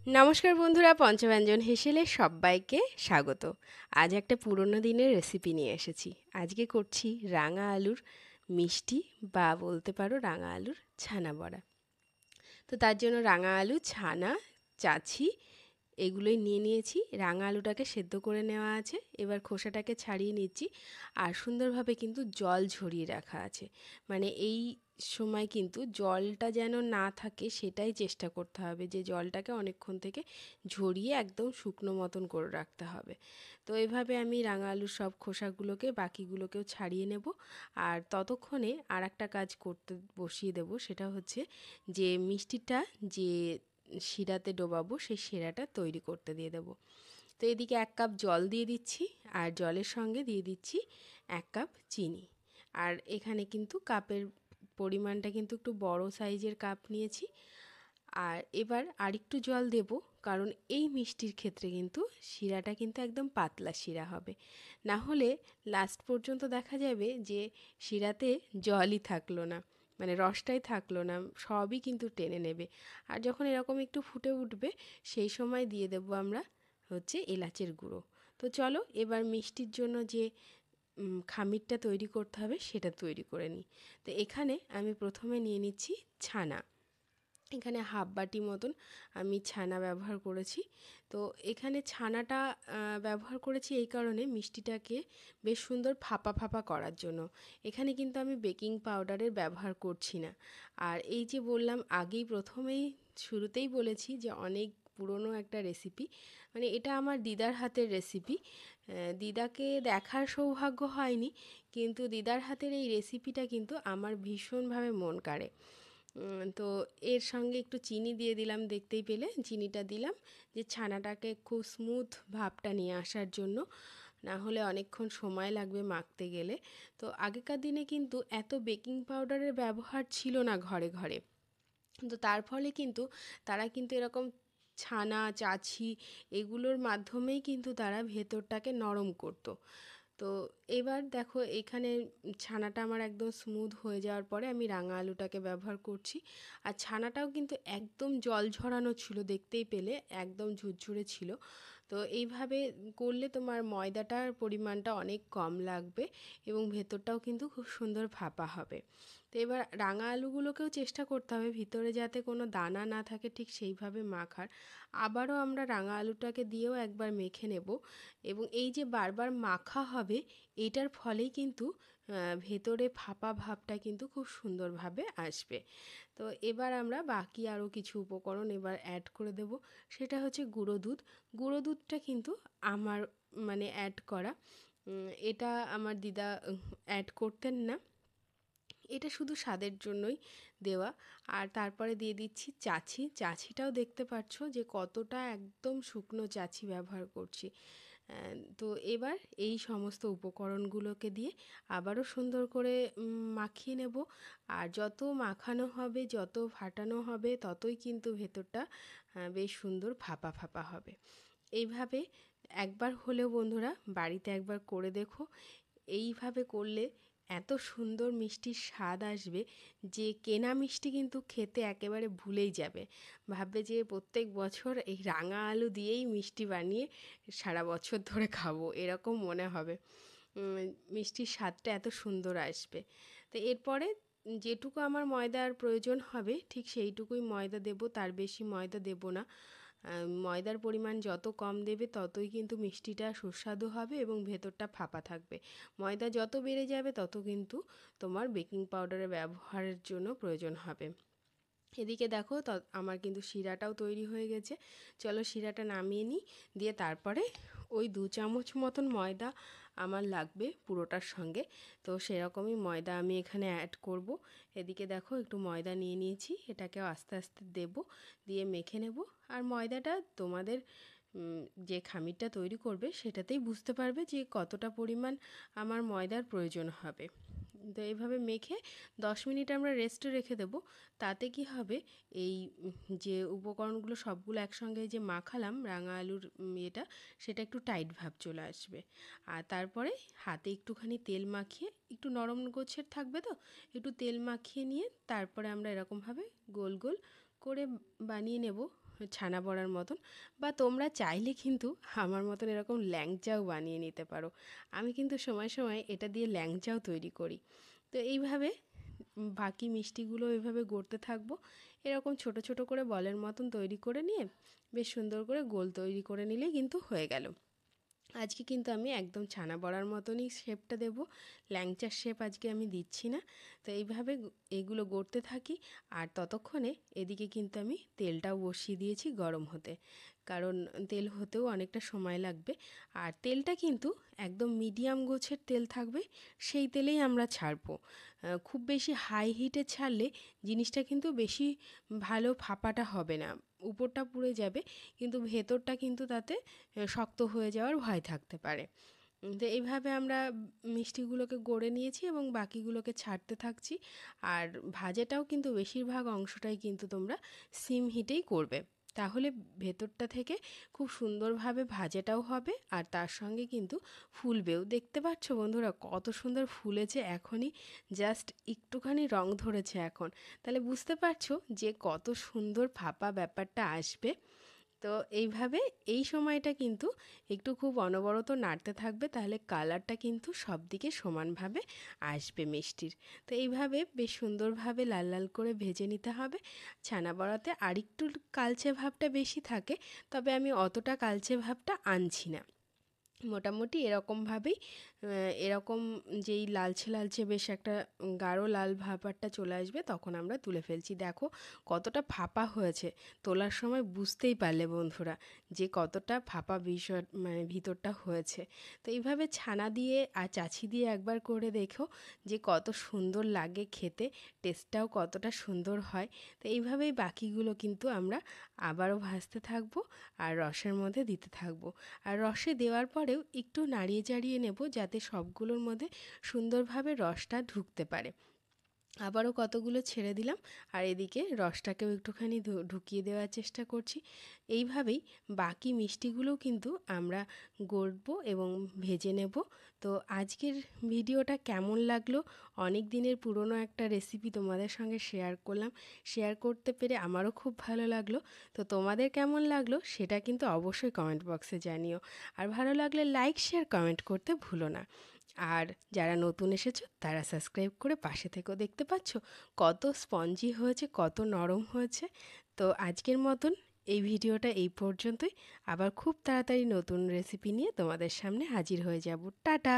নমস্কার বন্ধুরা, পঞ্চব্যঞ্জন হেসেলে সবাইকে স্বাগত। আজ একটা পুরনো দিনের রেসিপি নিয়ে এসেছি। আজকে করছি রাঙা আলুর মিষ্টি, বা বলতে পারো রাঙা আলুর ছানা বড়া। তো তার জন্য রাঙা আলু, ছানা, চাছি এগুলোই নিয়ে নিয়েছি। রাঙা আলুটাকে সেদ্ধ করে নেওয়া আছে, এবার খোসাটাকে ছাড়িয়ে নিচ্ছি। আর সুন্দরভাবে কিন্তু জল ঝরিয়ে রাখা আছে, মানে এই সময় কিন্তু জলটা যেন না থাকে সেটাই চেষ্টা করতে হবে, যে জলটাকে অনেকক্ষণ থেকে ঝরিয়ে একদম শুকনো মতন করে রাখতে হবে। তো এভাবে আমি রাঙা আলুর সব খোসাগুলোকে, বাকিগুলোকেও ছাড়িয়ে নেব। আর ততক্ষণে আর একটা কাজ করতে বসিয়ে দেব, সেটা হচ্ছে যে মিষ্টিটা যে শিরাতে ডোবাবো সেই শিরাটা তৈরি করতে দিয়ে দেবো। তো এদিকে 1 কাপ জল দিয়ে দিচ্ছি, আর জলের সঙ্গে দিয়ে দিচ্ছি 1 কাপ চিনি। আর এখানে কিন্তু কাপের পরিমাণটা কিন্তু একটু বড় সাইজের কাপ নিয়েছি। আর এবার আরেকটু জল দেব, কারণ এই মিষ্টির ক্ষেত্রে কিন্তু শিরাটা কিন্তু একদম পাতলা শিরা হবে। না হলে লাস্ট পর্যন্ত দেখা যাবে যে শিরাতে জলই থাকলো না, মানে রসটাই থাকলো না, সবই কিন্তু টেনে নেবে। আর যখন এরকম একটু ফুটে উঠবে, সেই সময় দিয়ে দেবো আমরা হচ্ছে এলাচের গুঁড়ো। তো চলো এবার মিষ্টির জন্য যে খামিরটা তৈরি করতে হবে সেটা তৈরি করে নিই। তো এখানে আমি প্রথমে নিয়ে নিচ্ছি ছানা। এখানে হাফ বাটি মতন আমি ছানা ব্যবহার করেছি। তো এখানে ছানাটা ব্যবহার করেছি এই কারণে, মিষ্টিটাকে বেশ সুন্দর ফাঁপা ফাঁপা করার জন্য। এখানে কিন্তু আমি বেকিং পাউডারের ব্যবহার করছি না। আর এই যে বললাম আগেই, প্রথমেই শুরুতেই বলেছি যে অনেক পুরনো একটা রেসিপি, মানে এটা আমার দিদার হাতের রেসিপি। দিদাকে দেখার সৌভাগ্য হয়নি, কিন্তু দিদার হাতের এই রেসিপিটা কিন্তু আমার ভীষণভাবে মন কাড়ে। তো এর সঙ্গে একটু চিনি দিয়ে দিলাম, দেখতেই পেলে চিনিটা দিলাম, যে ছানাটাকে খুব স্মুথ ভাবটা নিয়ে আসার জন্য। না হলে অনেকক্ষণ সময় লাগবে মাখতে গেলে। তো আগেকার দিনে কিন্তু এত বেকিং পাউডারের ব্যবহার ছিল না ঘরে ঘরে। তো তার ফলে কিন্তু তারা কিন্তু এরকম ছানা, চাছি এগুলোর মাধ্যমেই কিন্তু তারা ভেতরটাকে নরম করতো। তো এবার দেখো এখানে ছানাটা আমার একদম স্মুথ হয়ে যাওয়ার পরে আমি রাঙা আলুটাকে ব্যবহার করছি। আর ছানাটাও কিন্তু একদম জল ঝরানো ছিল, দেখতেই পেলে একদম ঝুরঝুরে ছিল। তো এইভাবে করলে তোমার ময়দাটার পরিমাণটা অনেক কম লাগবে, এবং ভেতরটাও কিন্তু খুব সুন্দর ভাপা হবে। তো এবার রাঙা আলুগুলোকেও চেষ্টা করতে হবে ভিতরে যাতে কোনো দানা না থাকে, ঠিক সেইভাবে মাখার। আবারও আমরা রাঙা আলুটাকে দিয়েও একবার মেখে নেব, এবং এই যে বারবার মাখা হবে, এইটার ফলেই কিন্তু ভেতরে ফাঁপা ভাবটা কিন্তু খুব সুন্দরভাবে আসবে। তো এবার আমরা বাকি আরও কিছু উপকরণ এবার অ্যাড করে দেব। সেটা হচ্ছে গুঁড়ো দুধ। গুঁড়ো দুধটা কিন্তু আমার মানে অ্যাড করা, এটা আমার দিদা অ্যাড করতেন না, এটা শুধু স্বাদের জন্যই দেওয়া। আর তারপরে দিয়ে দিচ্ছি চাছি। চাছিটাও দেখতে পাচ্ছ যে কতটা একদম শুকনো চাছি ব্যবহার করছি। তো এবার এই সমস্ত উপকরণগুলোকে দিয়ে আবারও সুন্দর করে মাখিয়ে নেব। আর যত মাখানো হবে, যত ফাটানো হবে, ততই কিন্তু ভেতরটা বেশ সুন্দর ফাঁপা ফাঁপা হবে। এইভাবে একবার হলেও বন্ধুরা বাড়িতে একবার করে দেখো। এইভাবে করলে এত সুন্দর মিষ্টির স্বাদ আসবে যে কেনা মিষ্টি কিন্তু খেতে একেবারে ভুলেই যাবে। ভাববে যে প্রত্যেক বছর এই রাঙা আলু দিয়েই মিষ্টি বানিয়ে সারা বছর ধরে খাবো, এরকম মনে হবে। মিষ্টির স্বাদটা এত সুন্দর আসবে। তো এরপরে যেটুকু আমার ময়দার প্রয়োজন হবে ঠিক সেইটুকুই ময়দা দেব, তার বেশি ময়দা দেব না। ময়দার পরিমাণ যত কম দেবে ততই কিন্তু মিষ্টিটা সুস্বাদু হবে এবং ভেতরটা ফাঁপা থাকবে। ময়দা যত বেড়ে যাবে তত কিন্তু তোমার বেকিং পাউডারের ব্যবহারের জন্য প্রয়োজন হবে। এদিকে দেখো আমার কিন্তু শিরাটাও তৈরি হয়ে গেছে। চলো শিরাটা নামিয়ে নিই, দিয়ে তারপরে ওই 2 চামচ মতন ময়দা আমার লাগবে পুরোটার সঙ্গে। তো সেরকমই ময়দা আমি এখানে অ্যাড করব। এদিকে দেখো একটু ময়দা নিয়ে নিয়েছি, এটাকেও আস্তে আস্তে দেব, দিয়ে মেখে নেব। আর ময়দাটা তোমাদের যে খামিরটা তৈরি করবে সেটাতেই বুঝতে পারবে যে কতটা পরিমাণ আমার ময়দার প্রয়োজন হবে। তো এইভাবে মেখে 10 মিনিট আমরা রেস্টে রেখে দেব। তাতে কি হবে, এই যে উপকরণগুলো সবগুলো একসঙ্গে যে মাখালাম রাঙা আলুর এটা, সেটা একটু টাইট ভাব চলে আসবে। আর তারপরে হাতে একটুখানি তেল মাখিয়ে, একটু নরম গোছের থাকবে তো, একটু তেল মাখিয়ে নিয়ে তারপরে আমরা এরকমভাবে গোল গোল করে বানিয়ে নেব ছানা বড়ার মতন, বা তোমরা চাইলে কিন্তু আমার মতন এরকম ল্যাংচাও বানিয়ে নিতে পারো। আমি কিন্তু সময় সময় এটা দিয়ে ল্যাংচাও তৈরি করি। তো এইভাবে বাকি মিষ্টিগুলো এইভাবে গড়তে থাকবো। এরকম ছোট ছোট করে বলের মতন তৈরি করে নিয়ে বেশ সুন্দর করে গোল তৈরি করে নিলেই কিন্তু হয়ে গেল। আজকে কিন্তু আমি একদম ছানা বড়ার মতনই শেপটা দেব, ল্যাংচার শেপ আজকে আমি দিচ্ছি না। তো এইভাবে এগুলো গড়তে থাকি, আর ততক্ষণে এদিকে কিন্তু আমি তেলটাও বসিয়ে দিয়েছি গরম হতে, কারণ তেল হতেও অনেকটা সময় লাগবে। আর তেলটা কিন্তু একদম মিডিয়াম গোছের তেল থাকবে, সেই তেলেই আমরা ছাড়বো। খুব বেশি হাই হিটে ছাড়লে জিনিসটা কিন্তু বেশি ভালো ফাঁপাটা হবে না, উপরটা পুড়ে যাবে কিন্তু ভেতরটা কিন্তু তাতে শক্ত হয়ে যাওয়ার ভয় থাকতে পারে। তো এইভাবে আমরা মিষ্টিগুলোকে গড়ে নিয়েছি এবং বাকিগুলোকে ছাড়তে থাকছি। আর ভাজাটাও কিন্তু বেশিরভাগ অংশটাই কিন্তু তোমরা সিম হিটেই করবে, তাহলে ভেতরটা থেকে খুব সুন্দরভাবে ভাজাটাও হবে আর তার সঙ্গে কিন্তু ফুলবেও। দেখতে পাচ্ছ বন্ধুরা কত সুন্দর ফুলেছে, এখনই জাস্ট একটুখানি রং ধরেছে এখন, তাহলে বুঝতে পারছো যে কত সুন্দর ফাঁপা ব্যাপারটা আসবে। তো এইভাবে এই সময়টা কিন্তু একটু খুব অনবরত নাড়তে থাকবে, তাহলে কালারটা কিন্তু সব দিকে সমানভাবে আসবে মিষ্টির। তো এইভাবে বেশ সুন্দরভাবে লাল লাল করে ভেজে নিতে হবে। ছানা বড়াতে আরেকটু কালচে ভাবটা বেশি থাকে, তবে আমি অতটা কালচে ভাবটা আনছি না। মোটামুটি এরকমভাবেই এরকম যেই লালচে লালচে বেশ একটা গাঢ় লাল ভাপারটা চলে আসবে তখন আমরা তুলে ফেলছি। দেখো কতটা ফাঁপা হয়েছে, তোলার সময় বুঝতেই পারলে বন্ধুরা যে কতটা ফাঁপা বিষয় মানে ভিতরটা হয়েছে। তো এইভাবে ছানা দিয়ে আর চাছি দিয়ে একবার করে দেখো যে কত সুন্দর লাগে খেতে, টেস্টটাও কতটা সুন্দর হয়। তো এইভাবেই বাকিগুলো কিন্তু আমরা আবারও ভাজতে থাকবো আর রসের মধ্যে দিতে থাকবো। আর রসে দেওয়ার পরেও একটু নাড়িয়ে চাড়িয়ে নেব যাতে সবগুলোর মধ্যে সুন্দরভাবে রসটা ঢুকতে পারে। আবারও কতগুলো ছেড়ে দিলাম, আর এদিকে রসটাকেও একটুখানি ঢুকিয়ে দেওয়ার চেষ্টা করছি। এইভাবেই বাকি মিষ্টিগুলোও কিন্তু আমরা গড়বো এবং ভেজে নেব। তো আজকের ভিডিওটা কেমন লাগলো, অনেক দিনের পুরনো একটা রেসিপি তোমাদের সঙ্গে শেয়ার করলাম, শেয়ার করতে পেরে আমারও খুব ভালো লাগলো। তো তোমাদের কেমন লাগলো সেটা কিন্তু অবশ্যই কমেন্ট বক্সে জানিও, আর ভালো লাগলে লাইক শেয়ার কমেন্ট করতে ভুলো না। আর যারা নতুন এসেছো তারা সাবস্ক্রাইব করে পাশে থেকেও। দেখতে পাচ্ছ কত স্পঞ্জি হয়েছে, কত নরম হয়েছে। তো আজকের মতন এই ভিডিওটা এই পর্যন্তই, আবার খুব তাড়াতাড়ি নতুন রেসিপি নিয়ে তোমাদের সামনে হাজির হয়ে যাব। টাটা।